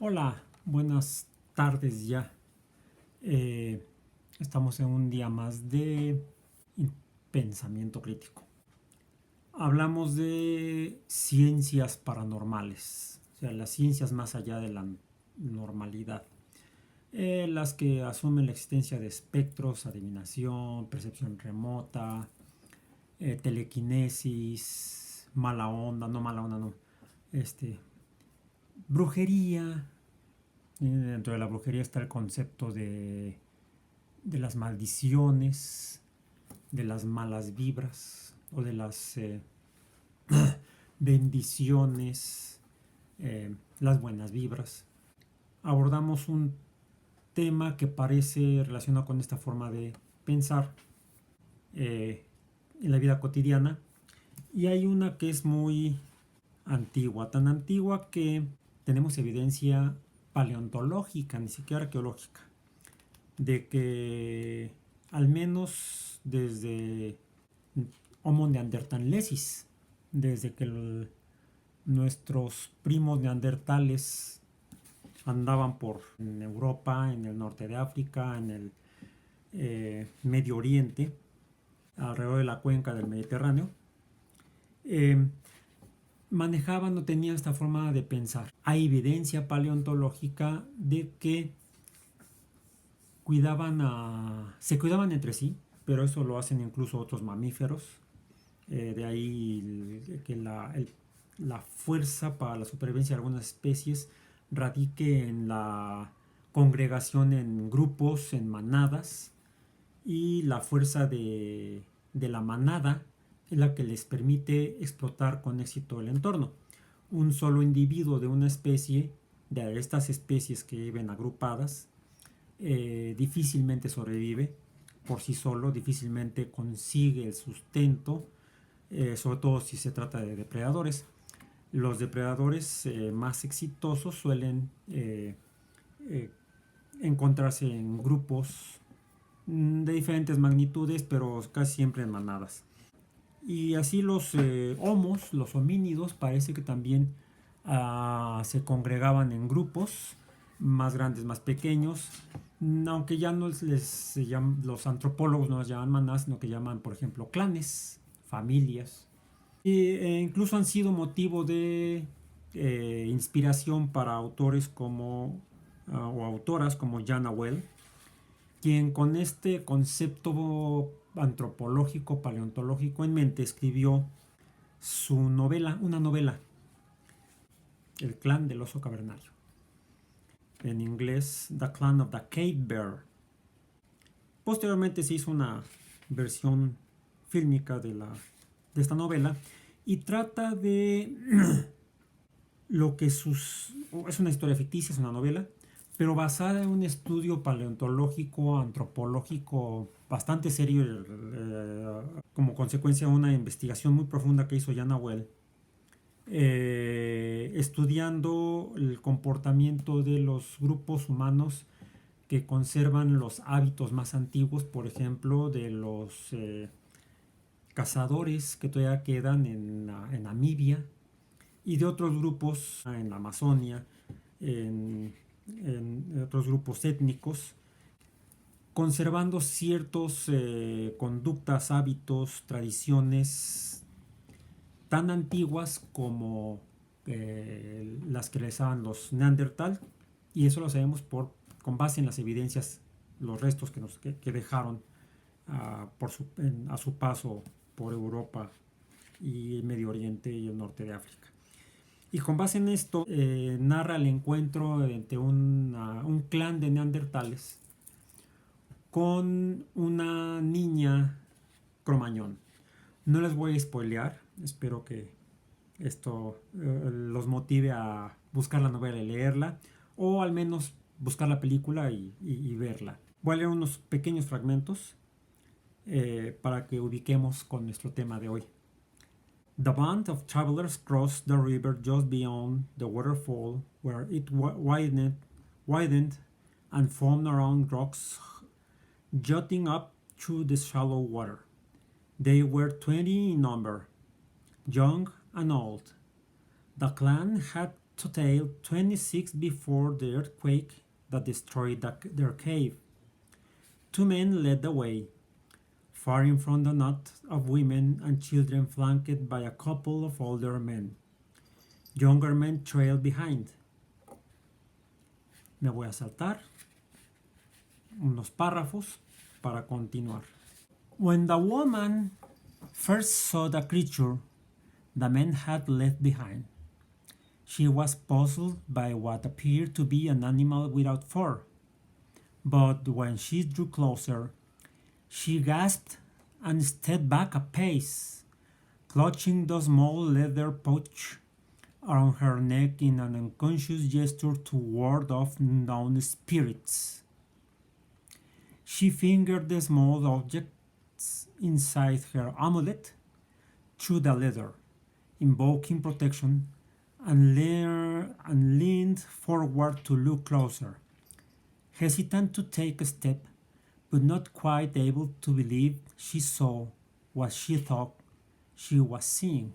Hola, buenas tardes ya. Estamos en un día más de pensamiento crítico. Hablamos de ciencias paranormales, o sea, las ciencias más allá de la normalidad. Las que asumen la existencia de espectros, adivinación, percepción remota, telequinesis, mala onda no, este, brujería. Dentro de la brujería está el concepto de las maldiciones, de las malas vibras o de las bendiciones, las buenas vibras. Abordamos un tema que parece relacionado con esta forma de pensar en la vida cotidiana, y hay una que es muy antigua, tan antigua que tenemos evidencia paleontológica, ni siquiera arqueológica, de que al menos desde Homo neanderthalensis, desde que nuestros primos neandertales andaban por en Europa, en el norte de África, en el Medio Oriente, alrededor de la cuenca del Mediterráneo, eh, manejaban o tenían esta forma de pensar. Hay evidencia paleontológica de que se cuidaban entre sí, pero eso lo hacen incluso otros mamíferos. De ahí que la fuerza para la supervivencia de algunas especies radique en la congregación en grupos, en manadas, y la fuerza de la manada es la que les permite explotar con éxito el entorno. Un solo individuo de una especie, de estas especies que viven agrupadas, difícilmente sobrevive por sí solo, difícilmente consigue el sustento, sobre todo si se trata de depredadores. Los depredadores más exitosos suelen eh, encontrarse en grupos de diferentes magnitudes, pero casi siempre en manadas. Y así los homos, los homínidos, parece que también se congregaban en grupos, más grandes, más pequeños, aunque ya no les llaman, los antropólogos no los llaman manadas, sino que llaman, por ejemplo, clanes, familias. Incluso han sido motivo de inspiración para autores como, o autoras como Jana Well, quien con este concepto antropológico, paleontológico en mente escribió su novela, una novela, El clan del oso cavernario. En inglés, The Clan of the Cave Bear. Posteriormente se hizo una versión fílmica de esta novela y trata de lo que es una historia ficticia, es una novela, pero basada en un estudio paleontológico, antropológico bastante serio, como consecuencia de una investigación muy profunda que hizo Jana Well, estudiando el comportamiento de los grupos humanos que conservan los hábitos más antiguos, por ejemplo, de los cazadores que todavía quedan en Namibia, y de otros grupos en la Amazonia, en otros grupos étnicos, conservando ciertos conductas, hábitos, tradiciones tan antiguas como las que realizaban los Neandertal, y eso lo sabemos con base en las evidencias, los restos que dejaron a su paso por Europa y el Medio Oriente y el norte de África. Y con base en esto, narra el encuentro entre un clan de neandertales con una niña cromañón. No les voy a spoilear, espero que esto los motive a buscar la novela y leerla, o al menos buscar la película y verla. Voy a leer unos pequeños fragmentos para que ubiquemos con nuestro tema de hoy. The band of travelers crossed the river just beyond the waterfall, where it widened and formed around rocks jutting up through the shallow water. They were 20 in number, young and old. The clan had total 26 before the earthquake that destroyed their cave. Two men led the way, far in front, a knot of women and children flanked by a couple of older men. Younger men trailed behind. Me voy a saltar unos párrafos para continuar. When the woman first saw the creature the men had left behind, she was puzzled by what appeared to be an animal without fur. But when she drew closer, she gasped and stepped back a pace, clutching the small leather pouch around her neck in an unconscious gesture to ward off known spirits. She fingered the small objects inside her amulet through the leather, invoking protection, and leaned forward to look closer, hesitant to take a step, but not quite able to believe she saw what she thought she was seeing.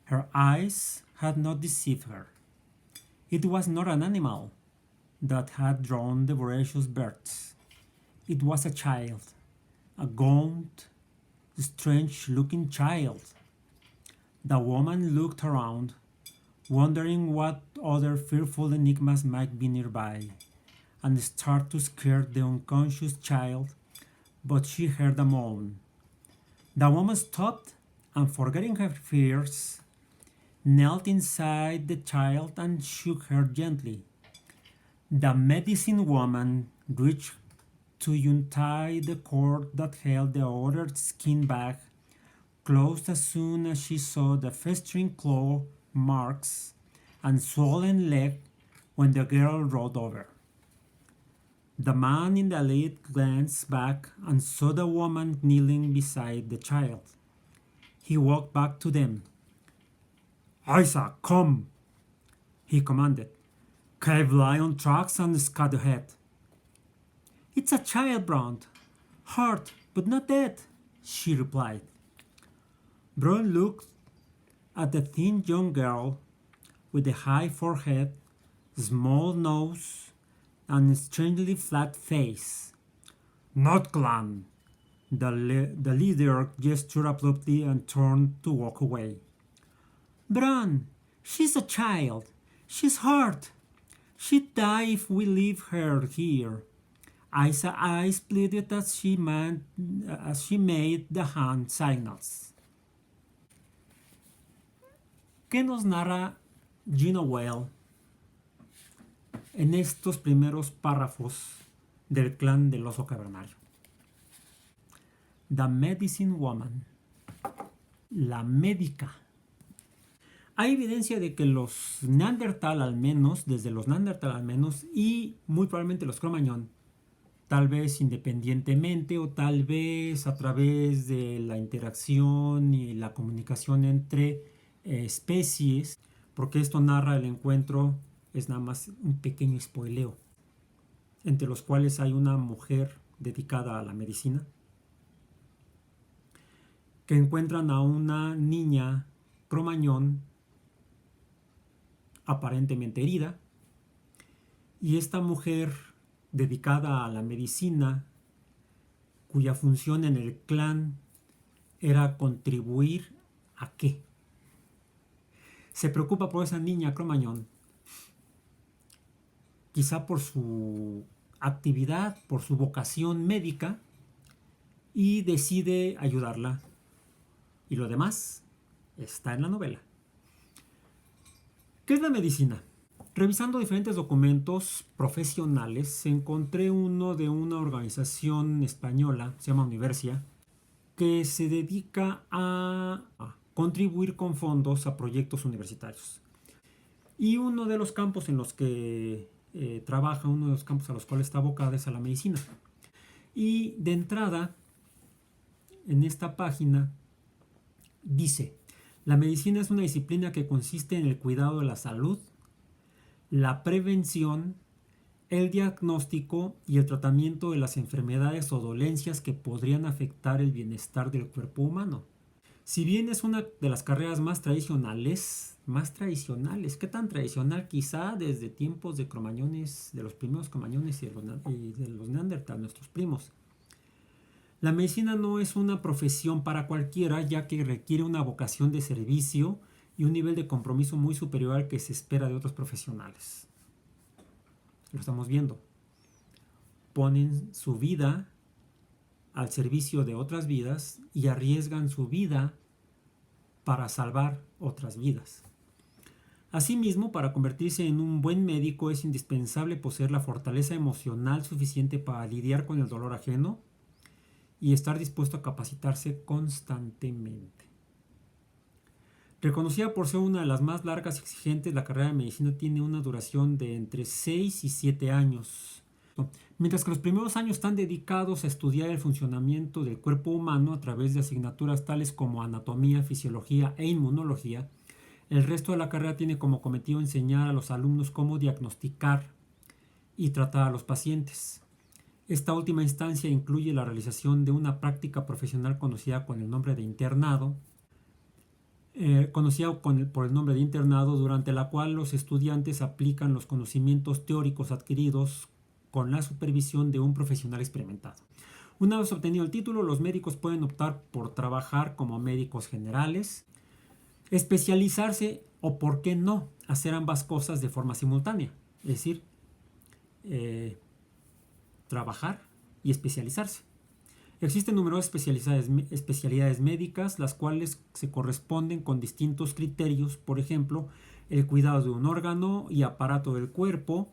Her eyes had not deceived her. It was not an animal that had drawn the voracious birds. It was a child, a gaunt, strange-looking child. The woman looked around, wondering what other fearful enigmas might be nearby, and started to scare the unconscious child, but she heard a moan. The woman stopped and, forgetting her fears, knelt inside the child and shook her gently. The medicine woman reached to untie the cord that held the other skin bag, closed as soon as she saw the festering claw marks and swollen leg when the girl rolled over. The man in the lead glanced back and saw the woman kneeling beside the child. He walked back to them. "Isa, come!" he commanded. "Cave lion tracks and scut ahead." "It's a child, Bront. Hurt, but not dead," she replied. Bront looked at the thin young girl with the high forehead, small nose, and strangely flat face. "Not clan." The leader gestured abruptly and turned to walk away. "Bron, she's a child. She's hurt. She'd die if we leave her here." Isa's eyes pleaded as she made the hand signals. ¿Qué nos narra Gino Weil en estos primeros párrafos del clan del oso cavernario? The Medicine Woman, la médica. Hay evidencia de que los Neandertal al menos, desde los Neandertal al menos, y muy probablemente los Cro-Magnon, tal vez independientemente o tal vez a través de la interacción y la comunicación entre especies, porque esto narra el encuentro, es nada más un pequeño spoileo, entre los cuales hay una mujer dedicada a la medicina, que encuentran a una niña Cro-Magnon aparentemente herida, y esta mujer dedicada a la medicina, cuya función en el clan era contribuir ¿a qué? Se preocupa por esa niña Cro-Magnon, quizá por su actividad, por su vocación médica, y decide ayudarla. Y lo demás está en la novela. ¿Qué es la medicina? Revisando diferentes documentos profesionales, encontré uno de una organización española, se llama Universia, que se dedica a contribuir con fondos a proyectos universitarios. Y uno de los campos en los que trabaja, uno de los campos a los cuales está abocada es a la medicina. Y de entrada, en esta página, dice: la medicina es una disciplina que consiste en el cuidado de la salud, la prevención, el diagnóstico y el tratamiento de las enfermedades o dolencias que podrían afectar el bienestar del cuerpo humano. Si bien es una de las carreras más tradicionales, ¿qué tan tradicional? Quizá desde tiempos de cromañones, de los primeros cromañones y de los neandertal, nuestros primos. La medicina no es una profesión para cualquiera, ya que requiere una vocación de servicio y un nivel de compromiso muy superior al que se espera de otros profesionales. Lo estamos viendo. Ponen su vida al servicio de otras vidas y arriesgan su vida para salvar otras vidas. Asimismo, para convertirse en un buen médico es indispensable poseer la fortaleza emocional suficiente para lidiar con el dolor ajeno y estar dispuesto a capacitarse constantemente. Reconocida por ser una de las más largas y exigentes, la carrera de medicina tiene una duración de entre 6 y 7 años. Mientras que los primeros años están dedicados a estudiar el funcionamiento del cuerpo humano a través de asignaturas tales como anatomía, fisiología e inmunología, el resto de la carrera tiene como cometido enseñar a los alumnos cómo diagnosticar y tratar a los pacientes. Esta última instancia incluye la realización de una práctica profesional conocida con el nombre de internado, por el nombre de internado, durante la cual los estudiantes aplican los conocimientos teóricos adquiridos con la supervisión de un profesional experimentado. Una vez obtenido el título, los médicos pueden optar por trabajar como médicos generales, especializarse o, por qué no, hacer ambas cosas de forma simultánea, es decir, trabajar y especializarse. Existen numerosas especialidades médicas, las cuales se corresponden con distintos criterios, por ejemplo, el cuidado de un órgano y aparato del cuerpo,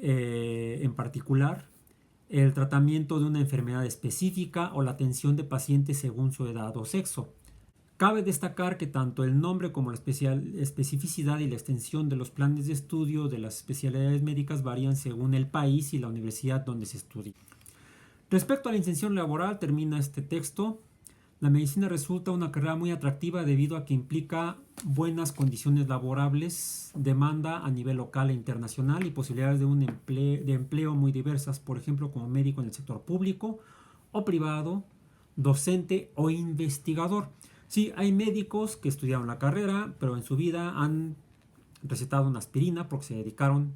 en particular, el tratamiento de una enfermedad específica o la atención de pacientes según su edad o sexo. Cabe destacar que tanto el nombre como la especificidad y la extensión de los planes de estudio de las especialidades médicas varían según el país y la universidad donde se estudia. Respecto a la inserción laboral, termina este texto. La medicina resulta una carrera muy atractiva debido a que implica buenas condiciones laborables, demanda a nivel local e internacional y posibilidades de empleo muy diversas, por ejemplo, como médico en el sector público o privado, docente o investigador. Sí, hay médicos que estudiaron la carrera, pero en su vida han recetado una aspirina porque se dedicaron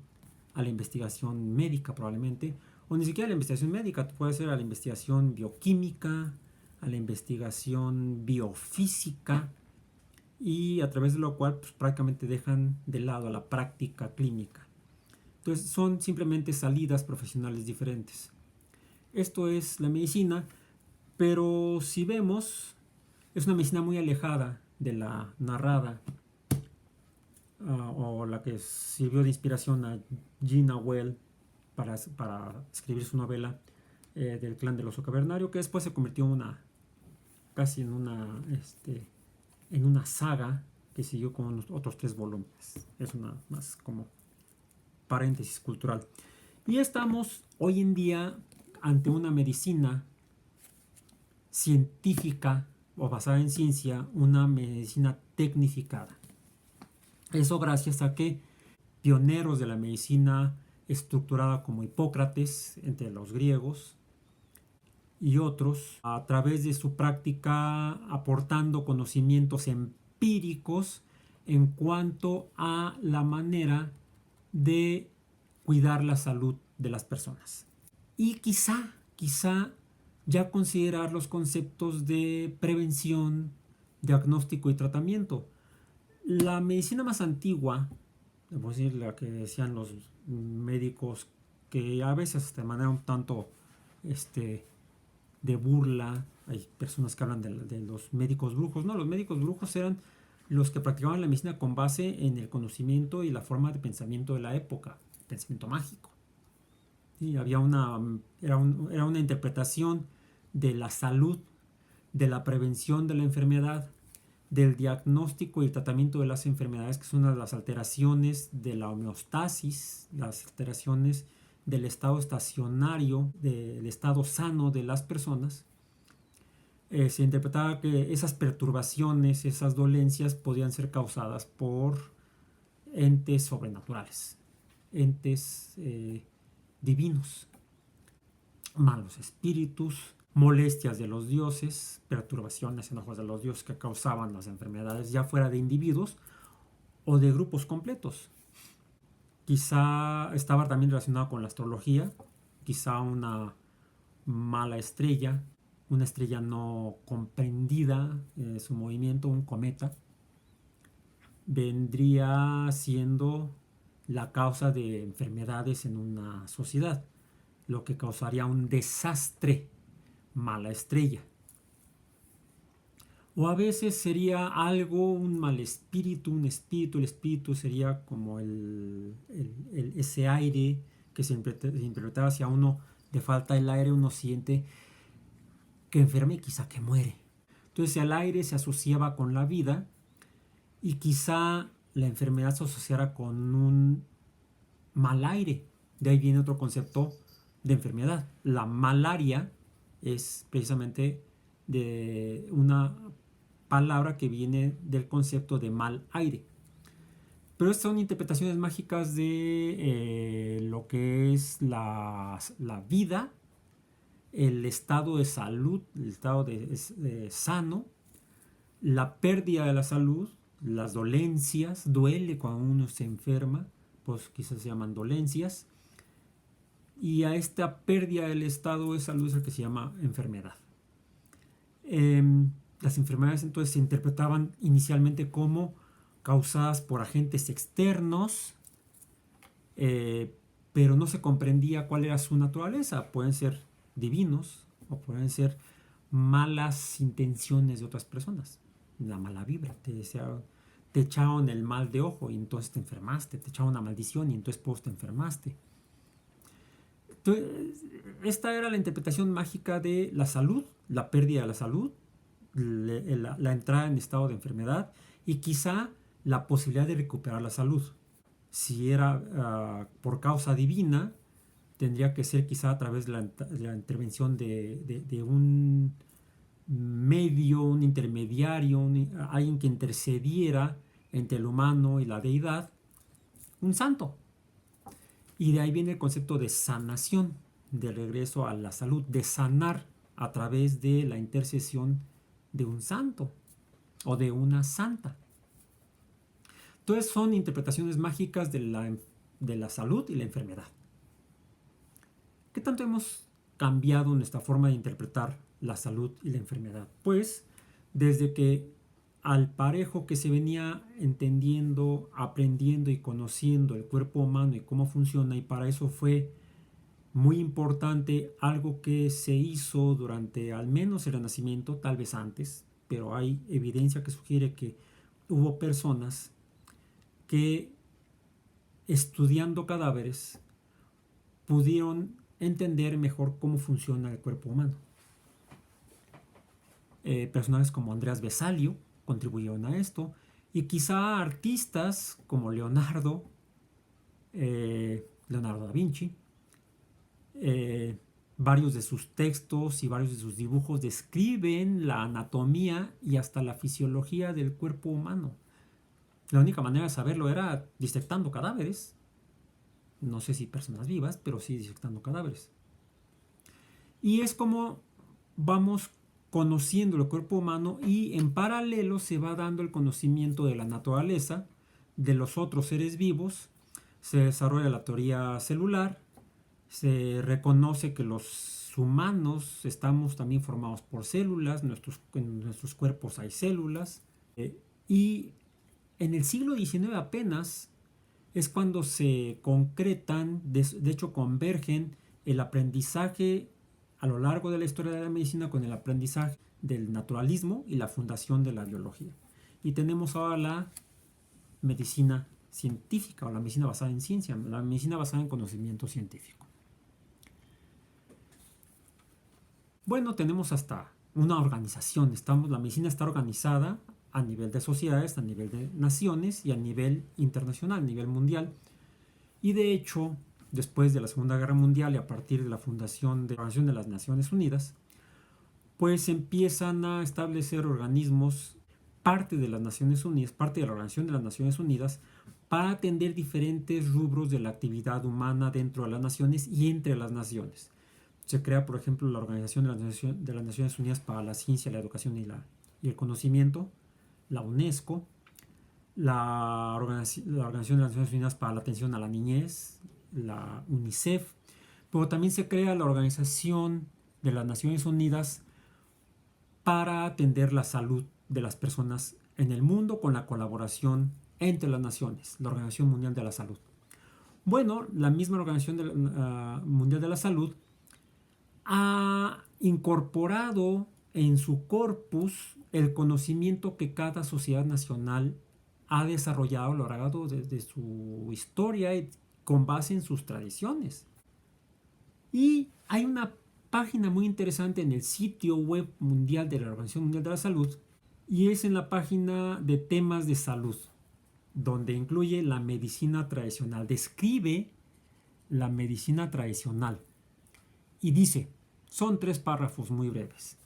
a la investigación médica probablemente, o ni siquiera a la investigación médica, puede ser a la investigación bioquímica, a la investigación biofísica, y a través de lo cual pues, prácticamente dejan de lado a la práctica clínica. Entonces son simplemente salidas profesionales diferentes. Esto es la medicina, pero si vemos, es una medicina muy alejada de la narrada o la que sirvió de inspiración a Gina Well para escribir su novela del clan del oso cavernario, que después se convirtió casi en una saga que siguió con otros 3 volúmenes. Es una más como paréntesis cultural. Y estamos hoy en día ante una medicina científica o basada en ciencia, una medicina tecnificada. Eso gracias a que pioneros de la medicina estructurada como Hipócrates entre los griegos y otros, a través de su práctica aportando conocimientos empíricos en cuanto a la manera de cuidar la salud de las personas. Y quizá ya considerar los conceptos de prevención, diagnóstico y tratamiento. La medicina más antigua, debo decir, la que decían los médicos, que a veces de manera un tanto de burla, hay personas que hablan de los médicos brujos. No, los médicos brujos eran los que practicaban la medicina con base en el conocimiento y la forma de pensamiento de la época, pensamiento mágico. ¿Sí? Era una interpretación de la salud, de la prevención de la enfermedad, del diagnóstico y el tratamiento de las enfermedades, que son una de las alteraciones de la homeostasis, las alteraciones del estado estacionario, del estado sano de las personas. Se interpretaba que esas perturbaciones, esas dolencias podían ser causadas por entes sobrenaturales, entes divinos, malos espíritus, molestias de los dioses, perturbaciones, enojos de los dioses que causaban las enfermedades, ya fuera de individuos o de grupos completos. Quizá estaba también relacionado con la astrología, quizá una mala estrella, una estrella no comprendida, su movimiento, un cometa, vendría siendo la causa de enfermedades en una sociedad, lo que causaría un desastre, mala estrella. O a veces sería algo, un mal espíritu, un espíritu, el espíritu sería como ese aire que se interpretaba hacia uno, de falta del aire uno siente que enferma y quizá que muere. Entonces el aire se asociaba con la vida y quizá la enfermedad se asociara con un mal aire. De ahí viene otro concepto de enfermedad. La malaria es precisamente de una palabra que viene del concepto de mal aire. Pero estas son interpretaciones mágicas de lo que es la vida, el estado de salud, el estado de sano, la pérdida de la salud, las dolencias, duele cuando uno se enferma, pues quizás se llaman dolencias, y a esta pérdida del estado de salud es el que se llama enfermedad. Las enfermedades entonces se interpretaban inicialmente como causadas por agentes externos, pero no se comprendía cuál era su naturaleza. Pueden ser divinos o pueden ser malas intenciones de otras personas. La mala vibra, te echaron el mal de ojo y entonces te enfermaste, te echaron una maldición y entonces pues te enfermaste. Entonces, esta era la interpretación mágica de la salud, la pérdida de la salud, la entrada en estado de enfermedad y quizá la posibilidad de recuperar la salud. Si era por causa divina, tendría que ser quizá a través de la intervención de un medio, un intermediario, alguien que intercediera entre el humano y la deidad, un santo. Y de ahí viene el concepto de sanación, de regreso a la salud, de sanar a través de la intercesión de un santo o de una santa. Entonces son interpretaciones mágicas de la salud y la enfermedad. ¿Qué tanto hemos cambiado nuestra forma de interpretar la salud y la enfermedad? Pues desde que al parejo que se venía entendiendo, aprendiendo y conociendo el cuerpo humano y cómo funciona, y para eso fue muy importante algo que se hizo durante al menos el Renacimiento, tal vez antes, pero hay evidencia que sugiere que hubo personas que estudiando cadáveres pudieron entender mejor cómo funciona el cuerpo humano. Personajes como Andreas Vesalio contribuyeron a esto, y quizá artistas como Leonardo da Vinci, varios de sus textos y varios de sus dibujos describen la anatomía y hasta la fisiología del cuerpo humano. La única manera de saberlo era disectando cadáveres. No sé si personas vivas, pero sí disectando cadáveres. Y es como vamos conociendo el cuerpo humano y en paralelo se va dando el conocimiento de la naturaleza, de los otros seres vivos, se desarrolla la teoría celular, se reconoce que los humanos estamos también formados por células, en nuestros cuerpos hay células, y en el siglo XIX apenas es cuando se concretan, de hecho convergen el aprendizaje a lo largo de la historia de la medicina con el aprendizaje del naturalismo y la fundación de la biología. Y tenemos ahora la medicina científica o la medicina basada en ciencia, la medicina basada en conocimiento científico. Bueno, tenemos hasta una organización, la medicina está organizada a nivel de sociedades, a nivel de naciones y a nivel internacional, a nivel mundial. Y de hecho, después de la Segunda Guerra Mundial y a partir de la fundación de la Organización de las Naciones Unidas, pues empiezan a establecer organismos, parte de las Naciones Unidas, parte de la Organización de las Naciones Unidas, para atender diferentes rubros de la actividad humana dentro de las naciones y entre las naciones. Se crea, por ejemplo, la Organización de las Naciones Unidas para la Ciencia, la Educación y el Conocimiento, la UNESCO, la Organización de las Naciones Unidas para la Atención a la Niñez, la UNICEF, pero también se crea la Organización de las Naciones Unidas para atender la salud de las personas en el mundo con la colaboración entre las naciones, la Organización Mundial de la Salud. Bueno, la misma Organización Mundial de la Salud ha incorporado en su corpus el conocimiento que cada sociedad nacional ha desarrollado a lo largo de su historia y con base en sus tradiciones. Y hay una página muy interesante en el sitio web mundial de la Organización Mundial de la Salud, y es en la página de temas de salud, donde incluye la medicina tradicional, describe la medicina tradicional y dice, son 3 párrafos muy breves.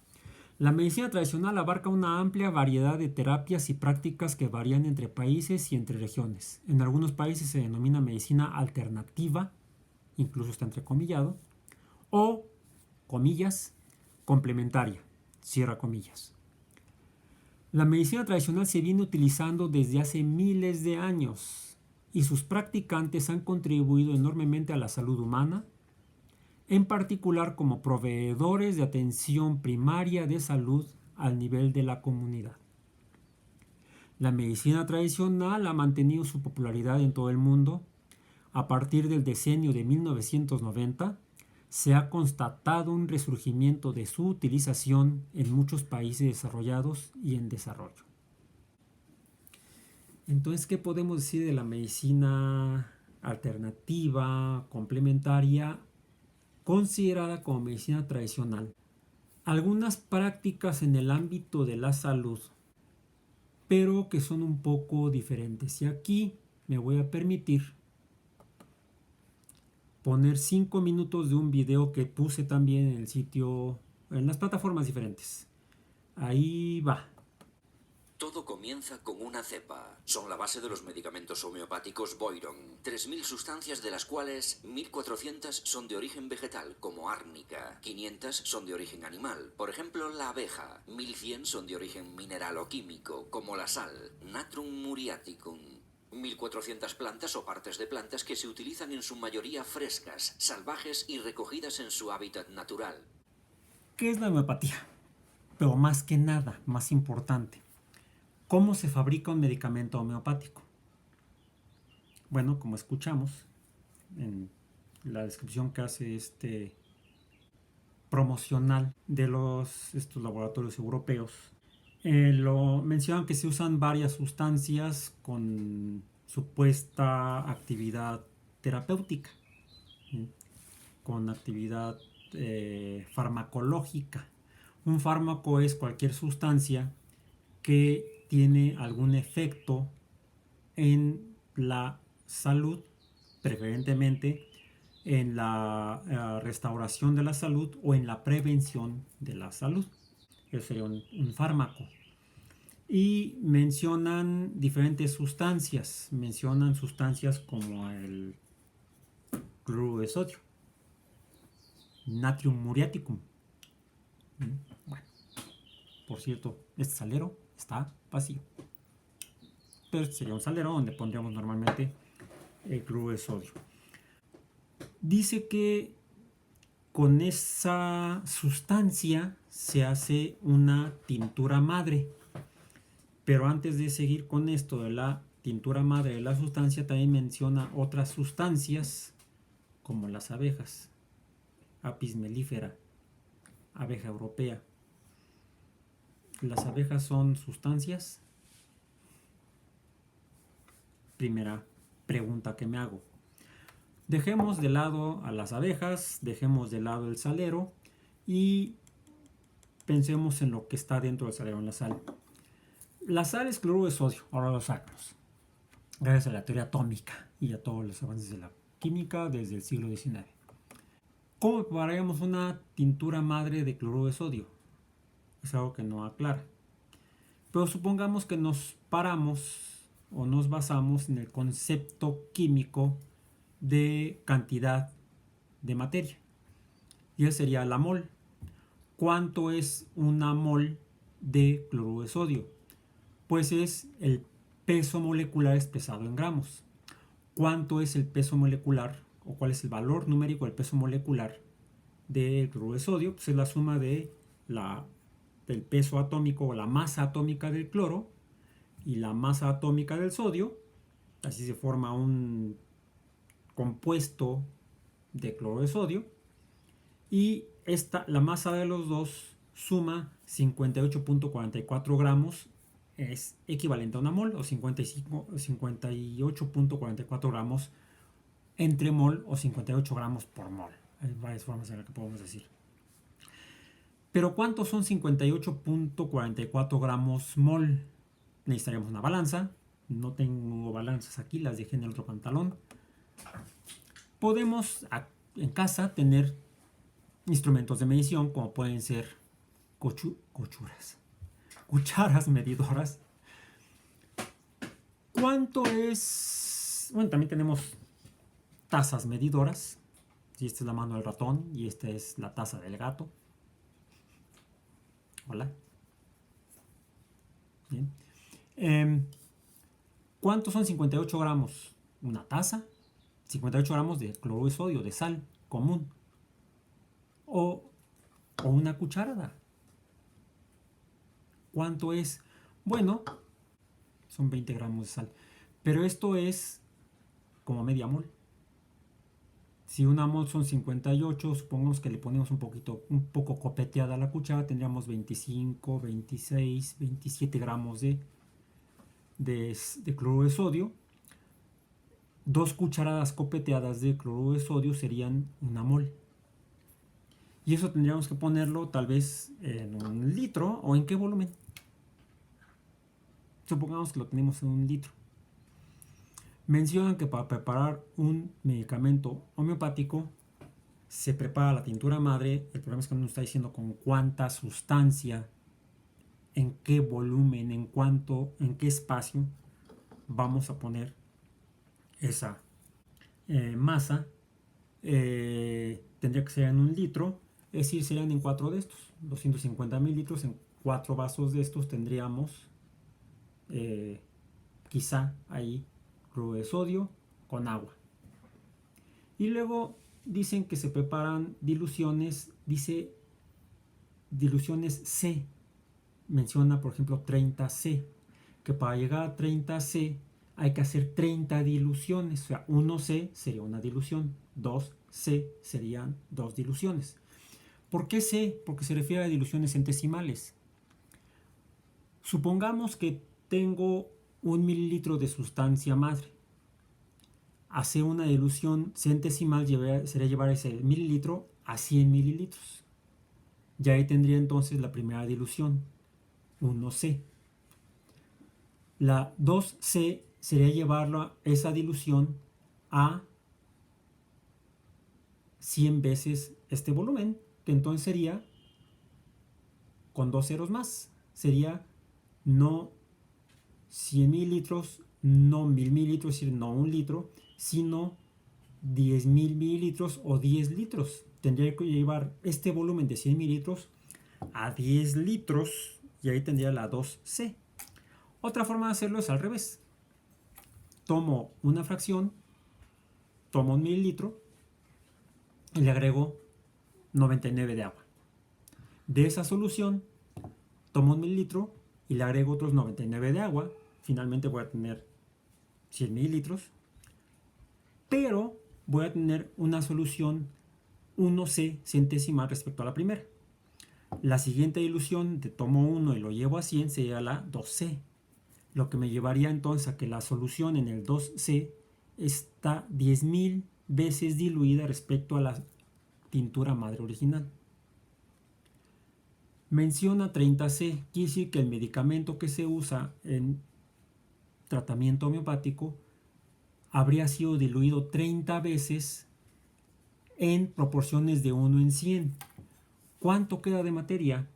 La medicina tradicional abarca una amplia variedad de terapias y prácticas que varían entre países y entre regiones. En algunos países se denomina medicina alternativa, incluso está entrecomillado, o, comillas, complementaria, cierra comillas. La medicina tradicional se viene utilizando desde hace miles de años y sus practicantes han contribuido enormemente a la salud humana, en particular como proveedores de atención primaria de salud al nivel de la comunidad. La medicina tradicional ha mantenido su popularidad en todo el mundo. A partir del decenio de 1990, se ha constatado un resurgimiento de su utilización en muchos países desarrollados y en desarrollo. Entonces, ¿qué podemos decir de la medicina alternativa, complementaria, considerada como medicina tradicional? Algunas prácticas en el ámbito de la salud, pero que son un poco diferentes. Y aquí me voy a permitir poner 5 minutos de un video que puse también en el sitio, en las plataformas diferentes. Ahí va. Todo comienza con una cepa. Son la base de los medicamentos homeopáticos Boiron. 3.000 sustancias, de las cuales 1.400 son de origen vegetal, como árnica. 500 son de origen animal, por ejemplo la abeja. 1.100 son de origen mineral o químico, como la sal, Natrum muriaticum. 1.400 plantas o partes de plantas que se utilizan en su mayoría frescas, salvajes y recogidas en su hábitat natural. ¿Qué es la homeopatía? Pero más que nada, más importante, ¿cómo se fabrica un medicamento homeopático? Bueno, como escuchamos en la descripción que hace este promocional de estos laboratorios europeos, lo mencionan que se usan varias sustancias con supuesta actividad terapéutica, ¿sí? Con actividad farmacológica. Un fármaco es cualquier sustancia que tiene algún efecto en la salud, preferentemente en la restauración de la salud o en la prevención de la salud. Eso sería un fármaco. Y mencionan diferentes sustancias. Mencionan sustancias como el cloruro de sodio, Natrium muriaticum. Bueno, por cierto, este salero está vacío. Pero este sería un salero donde pondríamos normalmente el cloruro de sodio. Dice que con esa sustancia se hace una tintura madre. Pero antes de seguir con esto de la tintura madre de la sustancia, también menciona otras sustancias como las abejas, Apis mellifera, abeja europea. ¿Las abejas son sustancias? Primera pregunta que me hago. Dejemos de lado a las abejas, dejemos de lado el salero y pensemos en lo que está dentro del salero, en la sal. La sal es cloruro de sodio, ahora lo sabemos, gracias a la teoría atómica y a todos los avances de la química desde el siglo XIX. ¿Cómo prepararíamos una tintura madre de cloruro de sodio? Es algo que no aclara. Pero supongamos que nos paramos o nos basamos en el concepto químico de cantidad de materia. Y esa sería la mol. ¿Cuánto es una mol de cloruro de sodio? Pues es el peso molecular expresado en gramos. ¿Cuánto es el peso molecular o cuál es el valor numérico del peso molecular del cloruro de sodio? Pues es la suma del peso atómico o la masa atómica del cloro y la masa atómica del sodio. Así se forma un compuesto de cloro de sodio. Y la masa de los dos suma 58.44 gramos, es equivalente a una mol, o 58.44 gramos entre mol, o 58 gramos por mol. Hay varias formas en las que podemos decir. Pero ¿cuántos son 58.44 gramos mol? Necesitaríamos una balanza. No tengo balanzas aquí, las dejé en el otro pantalón. Podemos en casa tener instrumentos de medición, como pueden ser cucharas medidoras. ¿Cuánto es? Bueno, también tenemos tazas medidoras. Y esta es la mano del ratón y esta es la taza del gato. Hola. Bien. ¿Cuántos son 58 gramos? Una taza. 58 gramos de cloruro de sodio, de sal común. O una cucharada. ¿Cuánto es? Bueno, son 20 gramos de sal. Pero esto es como media mol. Si una mol son 58, supongamos que le ponemos un poco copeteada a la cuchara, tendríamos 25, 26, 27 gramos de cloruro de sodio. 2 cucharadas copeteadas de cloruro de sodio serían una mol. Y eso tendríamos que ponerlo tal vez en 1 litro, o en qué volumen. Supongamos que lo tenemos en 1 litro. Mencionan que para preparar un medicamento homeopático se prepara la tintura madre. El problema es que no nos está diciendo con cuánta sustancia, en qué volumen, en qué espacio vamos a poner esa masa. Tendría que ser en 1 litro, es decir, serían en 4 de estos, 250 mililitros. En 4 vasos de estos tendríamos quizá ahí cloruro de sodio con agua. Y luego dicen que se preparan diluciones, dice diluciones C. Menciona, por ejemplo, 30C, que para llegar a 30C hay que hacer 30 diluciones. O sea, 1C sería una dilución, 2C serían 2 diluciones. ¿Por qué C? Porque se refiere a diluciones centesimales. Supongamos que tengo 1 mililitro de sustancia madre. Hacer una dilución centesimal sería llevar ese mililitro a 100 mililitros. Ya ahí tendría entonces la primera dilución, 1C. La 2C sería llevarla, esa dilución, a 100 veces este volumen, que entonces sería, con 2 ceros más, sería no 100 mililitros, no 1000 mililitros, es decir, no 1 litro, sino 10.000 mililitros o 10 litros. Tendría que llevar este volumen de 100 mililitros a 10 litros y ahí tendría la 2C. Otra forma de hacerlo es al revés. Tomo una fracción, tomo 1 mililitro y le agrego 99 de agua. De esa solución, tomo 1 mililitro y le agrego otros 99 de agua. Finalmente voy a tener 100 mililitros, pero voy a tener una solución 1C centesimal respecto a la primera. La siguiente dilución de tomo 1 y lo llevo a 100 sería la 2C, lo que me llevaría entonces a que la solución en el 2C está 10.000 veces diluida respecto a la tintura madre original. Menciona 30C, quiere decir que el medicamento que se usa en tratamiento homeopático habría sido diluido 30 veces en proporciones de 1 en 100. ¿Cuánto queda de materia?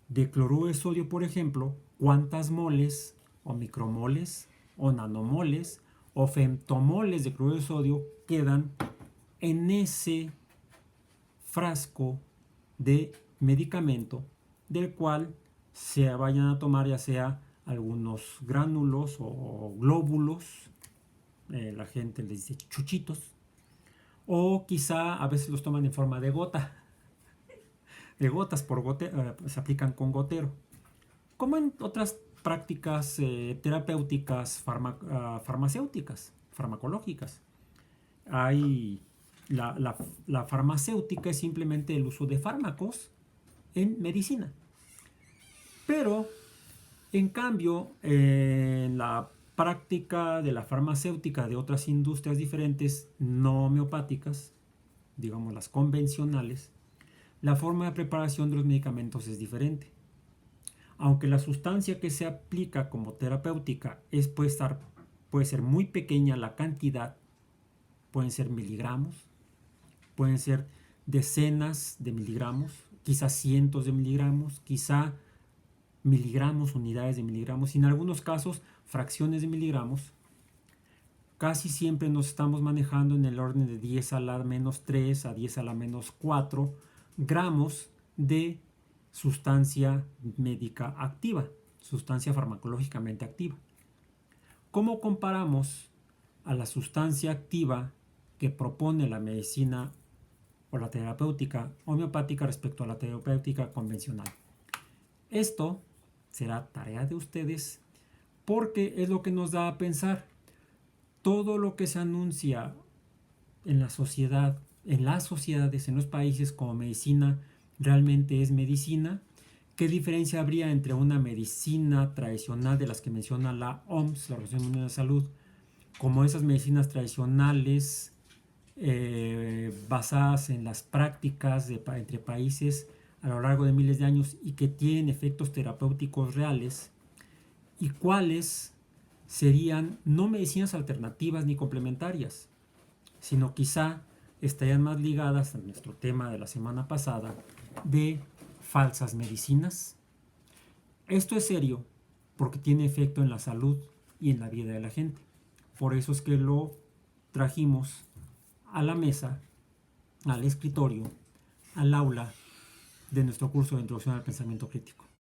De cloruro de sodio, por ejemplo, ¿cuántas moles o micromoles o nanomoles o femtomoles de cloruro de sodio quedan en ese frasco de medicamento del cual se vayan a tomar ya sea algunos gránulos o glóbulos, la gente les dice chuchitos, o quizá a veces los toman en forma de gota, de gotas se aplican con gotero, como en otras prácticas terapéuticas farmacéuticas, farmacológicas. Hay la farmacéutica es simplemente el uso de fármacos en medicina. Pero, en cambio, en la práctica de la farmacéutica de otras industrias diferentes, no homeopáticas, digamos las convencionales, la forma de preparación de los medicamentos es diferente. Aunque la sustancia que se aplica como terapéutica puede ser muy pequeña la cantidad, pueden ser miligramos, pueden ser decenas de miligramos, quizá cientos de miligramos, quizá miligramos, unidades de miligramos, y en algunos casos fracciones de miligramos. Casi siempre nos estamos manejando en el orden de 10 a la menos 3 a 10 a la menos 4 gramos de sustancia médica activa, sustancia farmacológicamente activa. ¿Cómo comparamos a la sustancia activa que propone la medicina o la terapéutica homeopática respecto a la terapéutica convencional? Esto será tarea de ustedes porque es lo que nos da a pensar. Todo lo que se anuncia en la sociedad, en las sociedades, en los países como medicina, realmente es medicina. ¿Qué diferencia habría entre una medicina tradicional de las que menciona la OMS, la Organización Mundial de la Salud, como esas medicinas tradicionales basadas en las prácticas entre países a lo largo de miles de años y que tienen efectos terapéuticos reales, y cuáles serían no medicinas alternativas ni complementarias, sino quizá estarían más ligadas a nuestro tema de la semana pasada de falsas medicinas? Esto es serio porque tiene efecto en la salud y en la vida de la gente. Por eso es que lo trajimos a la mesa, al escritorio, al aula de nuestro curso de Introducción al Pensamiento Crítico.